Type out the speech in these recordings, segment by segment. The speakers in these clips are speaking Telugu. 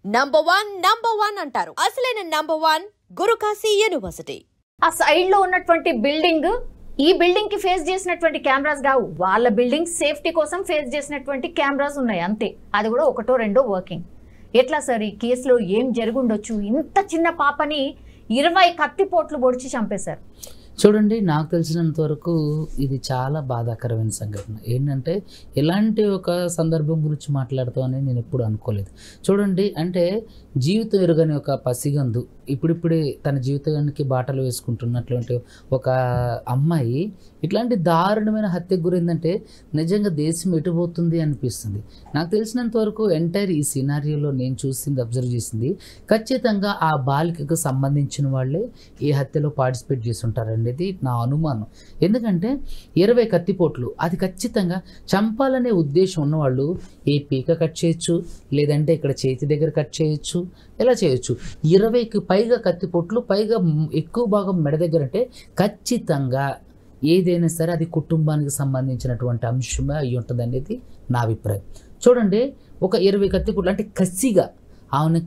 నంబర్ వన్ అంటారు. అసలైన నంబర్ వన్ గురుకాశీ యూనివర్సిటీ. ఆ సైడ్ లో ఉన్నటువంటి బిల్డింగ్ ఈ బిల్డింగ్ కి ఫేస్ చేసినటువంటి కెమెరాస్ కావు, వాళ్ళ బిల్డింగ్ సేఫ్టీ కోసం ఫేస్ చేసినటువంటి కెమెరాస్ ఉన్నాయి అంతే. అది కూడా ఒకటో రెండో వర్కింగ్. ఎట్లా సార్ ఈ కేసులో ఏం జరుగుండొచ్చు? ఇంత చిన్న పాపని 20 కత్తిపోట్లు పొడిచి చంపేశారు. చూడండి, నాకు తెలిసినంత వరకు ఇది చాలా బాధాకరమైన సంఘటన. ఏంటంటే ఎలాంటి ఒక సందర్భం గురించి మాట్లాడతామని నేను ఎప్పుడు అనుకోలేదు. చూడండి, అంటే జీవితం ఎరుగని ఒక పసిగందు ఇప్పుడిప్పుడే తన జీవితానికి బాటలు వేసుకుంటున్నటువంటి ఒక అమ్మాయి ఇట్లాంటి దారుణమైన హత్యకు గురైందంటే నిజంగా దేశం ఎటుపోతుంది అనిపిస్తుంది. నాకు తెలిసినంత వరకు ఎంటైర్ ఈ సినారియోలో నేను చూసింది, అబ్జర్వ్ చేసింది, ఖచ్చితంగా ఆ బాలికకు సంబంధించిన వాళ్ళే ఈ హత్యలో పార్టిసిపేట్ చేసి ఉంటారనేది నా అనుమానం. ఎందుకంటే 20 కత్తిపోట్లు, అది ఖచ్చితంగా చంపాలనే ఉద్దేశం ఉన్నవాళ్ళు ఏ పీక కట్ చేయొచ్చు, లేదంటే ఇక్కడ చేతి దగ్గర కట్ చేయొచ్చు, ఎలా చేయొచ్చు. 20కి పైగా కత్తిపోట్లు, పైగా ఎక్కువ భాగం మెడ దగ్గర అంటే ఖచ్చితంగా ఏదైనా సరే అది కుటుంబానికి సంబంధించినటువంటి అంశమే అయి ఉంటుంది అనేది నా అభిప్రాయం. చూడండి, ఒక 20 కత్తిపోట్లు అంటే కసిగా ఆమెను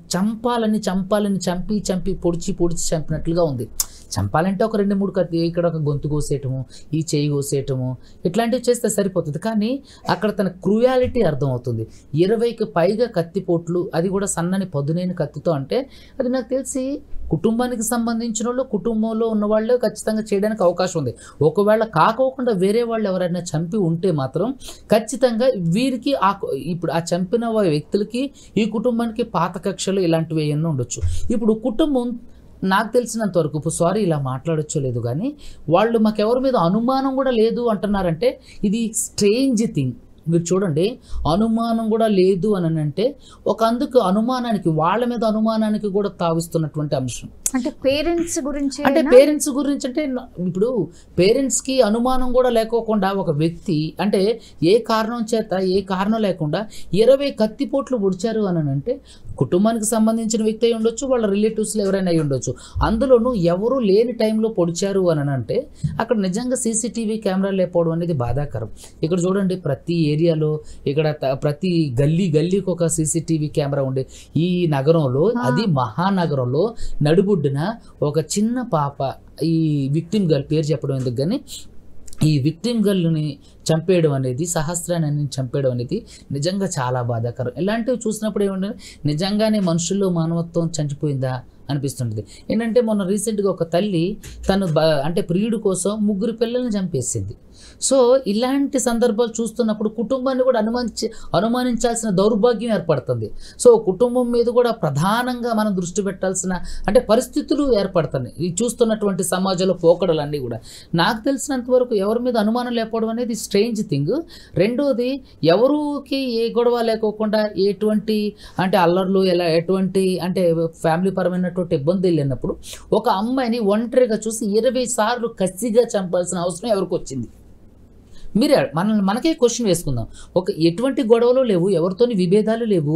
చంపి పొడిచి చంపినట్లుగా ఉంది. చంపాలంటే ఒక 2-3 కత్తి, ఇక్కడ ఒక గొంతు కోసేయటము, ఈ చేయి కోసేయటము, ఇట్లాంటివి చేస్తే సరిపోతుంది. కానీ అక్కడ తన క్రూయాలిటీ అర్థమవుతుంది. 20కి పైగా కత్తిపోట్లు, అది కూడా సన్నని పదునైన కత్తితో. అంటే అది నాకు తెలిసి కుటుంబానికి సంబంధించిన వాళ్ళు, కుటుంబంలో ఉన్న వాళ్ళు ఖచ్చితంగా చేయడానికి అవకాశం ఉంది. ఒకవేళ కాకోకుండా వేరే వాళ్ళు ఎవరైనా చంపి ఉంటే మాత్రం ఖచ్చితంగా వీరికి ఇప్పుడు ఆ చంపిన వ్యక్తులకి ఈ కుటుంబానికి పాత కక్షలు ఇలాంటివి ఏమన్నా ఉండొచ్చు. ఇప్పుడు కుటుంబం నాకు తెలిసినంత వరకు, సారీ ఇలా మాట్లాడొచ్చో లేదు కానీ, వాళ్ళు మాకెవరి మీద అనుమానం కూడా లేదు అంటున్నారంటే ఇది స్ట్రేంజ్ థింగ్. మీరు చూడండి, అనుమానం కూడా లేదు అని అంటే ఒక అందుకు అనుమానానికి, వాళ్ళ మీద అనుమానానికి కూడా తావిస్తున్నటువంటి అంశం. అంటే పేరెంట్స్ గురించి అంటే ఇప్పుడు పేరెంట్స్కి అనుమానం కూడా లేకోకుండా ఒక వ్యక్తి అంటే ఏ కారణం లేకుండా 20 కత్తిపోట్లు పొడిచారు అని అంటే కుటుంబానికి సంబంధించిన వ్యక్తి అయి ఉండొచ్చు, వాళ్ళ రిలేటివ్స్లో ఎవరైనా అయి ఉండొచ్చు. అందులోనూ ఎవరు లేని టైంలో పొడిచారు అని అంటే అక్కడ నిజంగా సీసీటీవీ కెమెరా లేకపోవడం అనేది బాధాకరం. ఇక్కడ చూడండి, ప్రతి ఏరియాలో, ఇక్కడ ప్రతి గల్లీకి ఒక సీసీటీవీ కెమెరా ఉండే ఈ నగరంలో, అది మహానగరంలో నడుబుడ్డున ఒక చిన్న పాప, ఈ విక్టిమ్ గర్ల్ పేరు చెప్పడం ఎందుకు కానీ, ఈ విక్టిమ్ గర్ల్ని చంపేయడం అనేది, సహస్రాన్ని చంపేయడం అనేది నిజంగా చాలా బాధాకరం. ఇలాంటివి చూసినప్పుడు ఏమంటే నిజంగానే మనుషుల్లో మానవత్వం చనిపోయిందా అనిపిస్తుంటుంది. ఏంటంటే మొన్న రీసెంట్గా ఒక తల్లి తను అంటే ప్రియుడి కోసం 3 పిల్లల్ని చంపేసింది. సో ఇలాంటి సందర్భాలు చూస్తున్నప్పుడు కుటుంబాన్ని కూడా అనుమానించాల్సిన దౌర్భాగ్యం ఏర్పడుతుంది. సో కుటుంబం మీద కూడా ప్రధానంగా మనం దృష్టి పెట్టాల్సిన అంటే పరిస్థితులు ఏర్పడుతున్నాయి ఈ చూస్తున్నటువంటి సమాజంలో పోకడలన్నీ కూడా. నాకు తెలిసినంత వరకు ఎవరి మీద అనుమానం లేకపోవడం అనేది స్ట్రేంజ్ థింగ్. రెండోది, ఎవరికి ఏ గొడవ లేకోకుండా ఎటువంటి అంటే అల్లర్లు ఎటువంటి అంటే ఫ్యామిలీ పరమైనటువంటి ఇబ్బందులు లేనప్పుడు ఒక అమ్మాయిని ఒంటరిగా చూసి 20 సార్లు కసిగా చంపాల్సిన అవసరం ఎవరికి వచ్చింది? మీరే మనకే క్వశ్చన్ వేసుకుందాం. ఎటువంటి గొడవలు లేవు, ఎవరితోని విభేదాలు లేవు,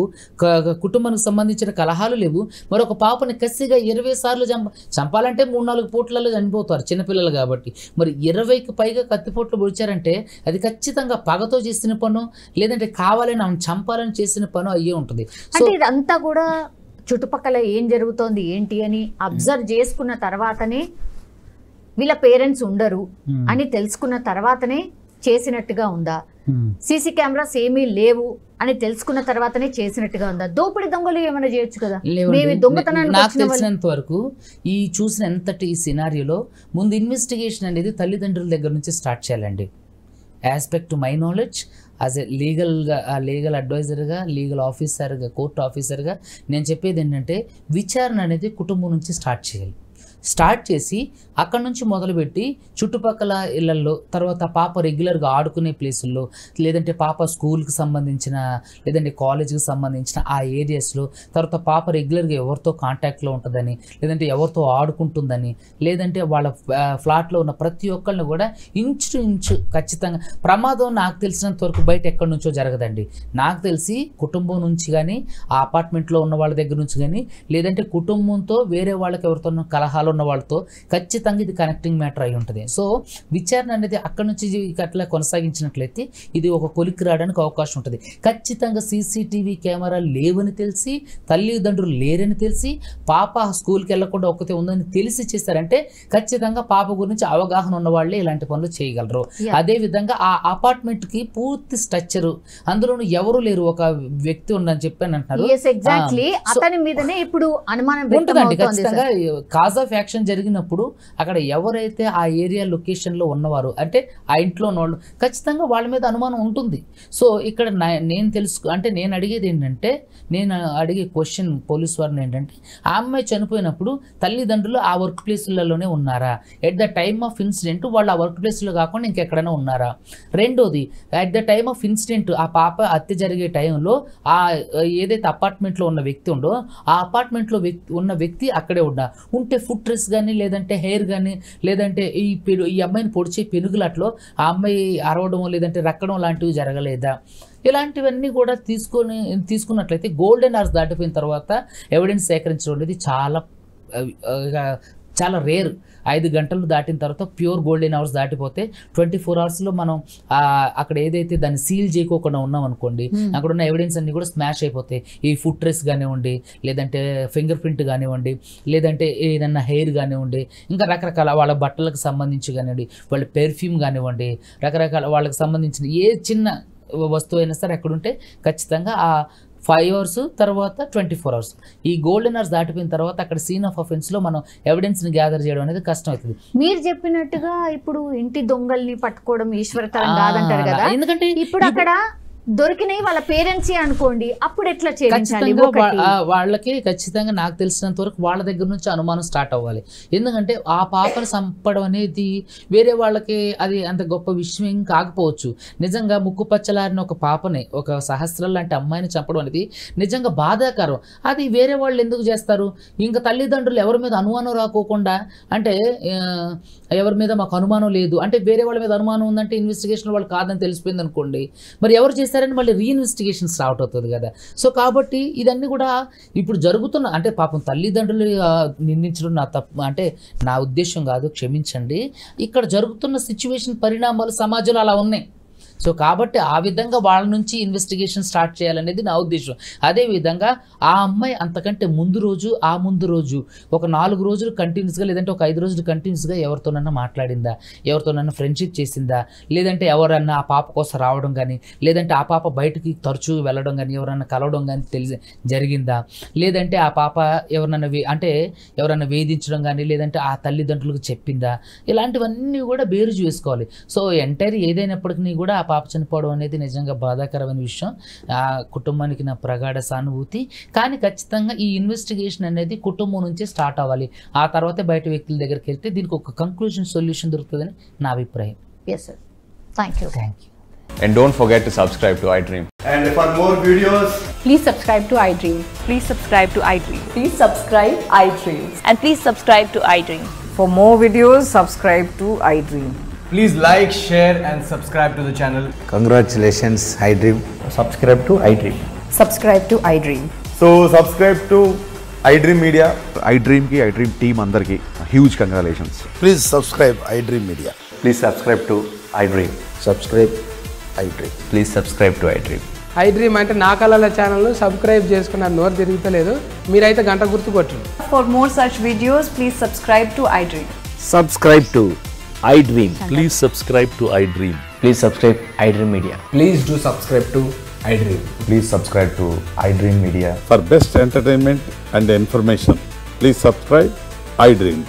కుటుంబానికి సంబంధించిన కలహాలు లేవు. మరొక పాపని కసిగా 20 సార్లు చంపాలంటే 3-4 పూట్లలో చనిపోతారు చిన్నపిల్లలు కాబట్టి. మరి 20కి పైగా కత్తిపోట్లు పొడిచారంటే అది ఖచ్చితంగా పగతో చేసిన పను, లేదంటే కావాలని ఆమెను చంపాలని చేసిన పను అయ్యే ఉంటుంది. సో ఇదంతా కూడా చుట్టుపక్కల ఏం జరుగుతోంది ఏంటి అని అబ్జర్వ్ చేసుకున్న తర్వాతనే, వీళ్ళ పేరెంట్స్ ఉండరు అని తెలుసుకున్న తర్వాతనే చేసినట్టుగా ఉందా? సీసీ కెమెరాస్ ఏమీ లేవు అని తెలుసుకున్న తర్వాతనే చేసినట్టుగా ఉందా? దోపిడి దొంగలు ఏమైనా చేయొచ్చు కదా. నాకు తెలిసినంత వరకు ఈ చూసిన ఎంతటి ఈ సినారియోలో ముందు ఇన్వెస్టిగేషన్ అనేది తల్లిదండ్రుల దగ్గర నుంచి స్టార్ట్ చేయాలండి. Aspect to my knowledge as a legal అడ్వైజర్గా, లీగల్ ఆఫీసర్గా, కోర్టు ఆఫీసర్గా నేను చెప్పేది ఏంటంటే విచారణ అనేది కుటుంబం నుంచి స్టార్ట్ చేయాలి. స్టార్ట్ చేసి అక్కడ నుంచి మొదలుపెట్టి చుట్టుపక్కల ఇళ్లల్లో, తర్వాత పాప రెగ్యులర్గా ఆడుకునే ప్లేసుల్లో, లేదంటే పాప స్కూల్కి సంబంధించిన లేదంటే కాలేజీకి సంబంధించిన ఆ ఏరియాస్లో, తర్వాత పాప రెగ్యులర్గా ఎవరితో కాంటాక్ట్లో ఉంటుందని, లేదంటే ఎవరితో ఆడుకుంటుందని, లేదంటే వాళ్ళ ఫ్లాట్లో ఉన్న ప్రతి ఒక్కరిని కూడా ఇంచు ఖచ్చితంగా ప్రమాదం నాకు తెలిసినంత వరకు బయట ఎక్కడి నుంచో జరగదండి. నాకు తెలిసి కుటుంబం నుంచి కానీ, ఆ అపార్ట్మెంట్లో ఉన్న వాళ్ళ దగ్గర నుంచి కానీ, లేదంటే కుటుంబంతో వేరే వాళ్ళకి ఎవరితో కలహాలు ఉన్న వాళ్ళతో ఖచ్చితంగా ఇది కనెక్టింగ్ మ్యాటర్ అయి ఉంటుంది. సో విచారణ అనేది అక్కడి నుంచి అట్లా కొనసాగించినట్లయితే ఇది ఒక కొలిక్కి రావడానికి అవకాశం ఉంటుంది. ఖచ్చితంగా సీసీటీవీ కెమెరాలు లేవని తెలిసి, తల్లిదండ్రులు లేరని తెలిసి, పాప స్కూల్కి వెళ్ళకుండా ఒక్కతే ఉందని తెలిసి చేశారంటే ఖచ్చితంగా పాప గురించి అవగాహన ఉన్న వాళ్ళే ఇలాంటి పనులు చేయగలరు. అదేవిధంగా ఆ అపార్ట్మెంట్కి పూర్తి స్ట్రక్చరు, అందులోనూ ఎవరు లేరు, ఒక వ్యక్తి ఉందని చెప్పని అంటున్నారు. అతని మీదనే ఇప్పుడు అనుమానం ఉంటుందండి. ఖచ్చితంగా కాజ్ ఆఫ్ యాక్షన్ జరిగినప్పుడు అక్కడ ఎవరైతే ఆ ఏరియా లొకేషన్లో ఉన్నవారు అంటే ఆ ఇంట్లో ఉన్నవాళ్ళు ఖచ్చితంగా వాళ్ళ మీద అనుమానం ఉంటుంది. సో ఇక్కడ నేను అడిగేది ఏంటంటే, నేను అడిగే క్వశ్చన్ పోలీస్ వారిని ఏంటంటే, ఆ అమ్మాయి చనిపోయినప్పుడు తల్లిదండ్రులు ఆ వర్క్ ప్లేస్లలోనే ఉన్నారా? At the time of incident వాళ్ళు ఆ వర్క్ ప్లేస్లో కాకుండా ఇంకెక్కడైనా ఉన్నారా? రెండోది, at the time of incident ఆ పాప హత్య జరిగే టైంలో ఆ ఏదైతే అపార్ట్మెంట్లో ఉన్న వ్యక్తి ఉండో ఆ అపార్ట్మెంట్లో ఉన్న వ్యక్తి అక్కడే ఉంటే ఫుట్ డ్రెస్ కానీ, లేదంటే హెయిర్ కానీ, లేదంటే ఈ అమ్మాయిని పొడిచే పెనుగులాట్లో ఆ అమ్మాయి అరవడం లేదంటే రక్కడం లాంటివి జరగలేదా? ఇలాంటివన్నీ కూడా తీసుకున్నట్లయితే గోల్డెన్ అవర్స్ దాటిపోయిన తర్వాత ఎవిడెన్స్ సేకరించడం అనేది చాలా రేర్. 5 గంటలు దాటిన తర్వాత ప్యూర్ గోల్డెన్ అవర్స్ దాటిపోతే 24 అవర్స్లో మనం అక్కడ ఏదైతే దాన్ని సీల్ చేయకోకుండా ఉన్నాం అనుకోండి, అక్కడ ఉన్న ఎవిడెన్స్ అన్ని కూడా స్మాష్ అయిపోతాయి. ఈ ఫుట్ ట్రేస్ కానివ్వండి, లేదంటే ఫింగర్ ప్రింట్ కానివ్వండి, లేదంటే ఏదన్నా హెయిర్ కానివ్వండి, ఇంకా రకరకాల వాళ్ళ బట్టలకు సంబంధించి కానివ్వండి, వాళ్ళ పెర్ఫ్యూమ్ కానివ్వండి, రకరకాల వాళ్ళకి సంబంధించిన ఏ చిన్న వస్తువు అయినా సరే అక్కడుంటే ఖచ్చితంగా ఆ 5 అవర్స్ తర్వాత 24 అవర్స్ ఈ గోల్డెన్ అవర్స్ దాటిపోయిన తర్వాత అక్కడ సీన్ ఆఫ్ అఫెన్స్లో మనం ఎవిడెన్స్ని గ్యాదర్ చేయడం అనేది కష్టం అవుతుంది. మీరు చెప్పినట్టుగా ఇప్పుడు ఇంటి దొంగల్ని పట్టుకోవడం ఈశ్వరతరం కాదంటారు కదా, ఎందుకంటే ఇప్పుడు అక్కడ దొరికినవి వాళ్ళ పేరెంట్స్ అనుకోండి, అప్పుడు ఎట్లా చేయాలి? వాళ్ళకి ఖచ్చితంగా నాకు తెలిసినంత వరకు వాళ్ళ దగ్గర నుంచి అనుమానం స్టార్ట్ అవ్వాలి. ఎందుకంటే ఆ పాపను చంపడం అనేది వేరే వాళ్ళకి అది అంత గొప్ప విషయం ఏం కాకపోవచ్చు. నిజంగా ముక్కుపచ్చలారిన ఒక పాపని, ఒక సహస్రం లాంటి అమ్మాయిని చంపడం అనేది నిజంగా బాధాకరం. అది వేరే వాళ్ళు ఎందుకు చేస్తారు? ఇంకా తల్లిదండ్రులు ఎవరి మీద అనుమానం రాకోకుండా, అంటే ఎవరి మీద మాకు అనుమానం లేదు అంటే వేరే వాళ్ళ మీద అనుమానం ఉందంటే ఇన్వెస్టిగేషన్ వాళ్ళు కాదని తెలిసిపోయింది అనుకోండి, మరి ఎవరు చేశారని మళ్ళీ రీఇన్వెస్టిగేషన్ స్టార్ట్ అవుతుంది కదా. సో కాబట్టి ఇదన్నీ కూడా ఇప్పుడు జరుగుతున్న, అంటే పాపం తల్లిదండ్రులు నిందించడం నా తప్పు అంటే నా ఉద్దేశం కాదు, క్షమించండి. ఇక్కడ జరుగుతున్న సిచ్యువేషన్ పరిణామాలు సమాజంలో అలా ఉన్నాయి. సో కాబట్టి ఆ విధంగా వాళ్ళ నుంచి ఇన్వెస్టిగేషన్ స్టార్ట్ చేయాలనేది నా ఉద్దేశం. అదేవిధంగా ఆ అమ్మాయి అంతకంటే ముందు రోజు ఒక 4 రోజులు కంటిన్యూస్గా లేదంటే ఒక 5 రోజులు కంటిన్యూస్గా ఎవరితోనన్నా మాట్లాడిందా, ఎవరితోనన్నా ఫ్రెండ్షిప్ చేసిందా, లేదంటే ఎవరన్నా ఆ పాప కోసం రావడం కానీ, లేదంటే ఆ పాప బయటికి తరచూ వెళ్ళడం కానీ, ఎవరన్నా కలవడం కానీ జరిగిందా, లేదంటే ఆ పాప ఎవరన్నా వేధించడం కానీ, లేదంటే ఆ తల్లిదండ్రులకు చెప్పిందా, ఇలాంటివన్నీ కూడా బేరుజు వేసుకోవాలి. సో ఎంటైర్ ఏదైనప్పటికీ కూడా ఆ పాప చనిపోవడం అనేది నిజంగా బాధాకరమైన విషయం. ఆ కుటుంబానికి నా ప్రగాఢ సానుభూతి. కానీ ఖచ్చితంగా ఈ ఇన్వెస్టిగేషన్ అనేది కుటుంబం నుంచే స్టార్ట్ అవ్వాలి. ఆ తర్వాత బయట వ్యక్తుల దగ్గరికి వెళ్తే దీనికి ఒక కంక్లూజన్ సొల్యూషన్ దొరుకుతుందని నా అభిప్రాయం. Yes sir. Thank you. And don't forget to subscribe to iDream. And for more videos, please subscribe to iDream. Please subscribe to iDream. Please subscribe iDream. And please subscribe to iDream. For more videos, subscribe to iDream. please like, share and subscribe to the channel. Congratulations, iDream. Subscribe to iDream. Subscribe to iDream. So subscribe to iDream Media. iDream ki iDream team andarki huge congratulations. Please subscribe iDream Media. Please subscribe to iDream. Subscribe iDream. Please subscribe to iDream. iDream అంటే నా కళల ఛానల్ను సబ్స్క్రైబ్ చేసుకున్న నోరు తిరుగుతలేదు, మీరైతే గంట గుర్తు కొట్టండి. For more such videos, please subscribe to iDream. Subscribe to iDream. Please subscribe to iDream. Please subscribe iDream Media. Please do subscribe to iDream. Please subscribe to iDream Media. For best entertainment and information, please subscribe iDream.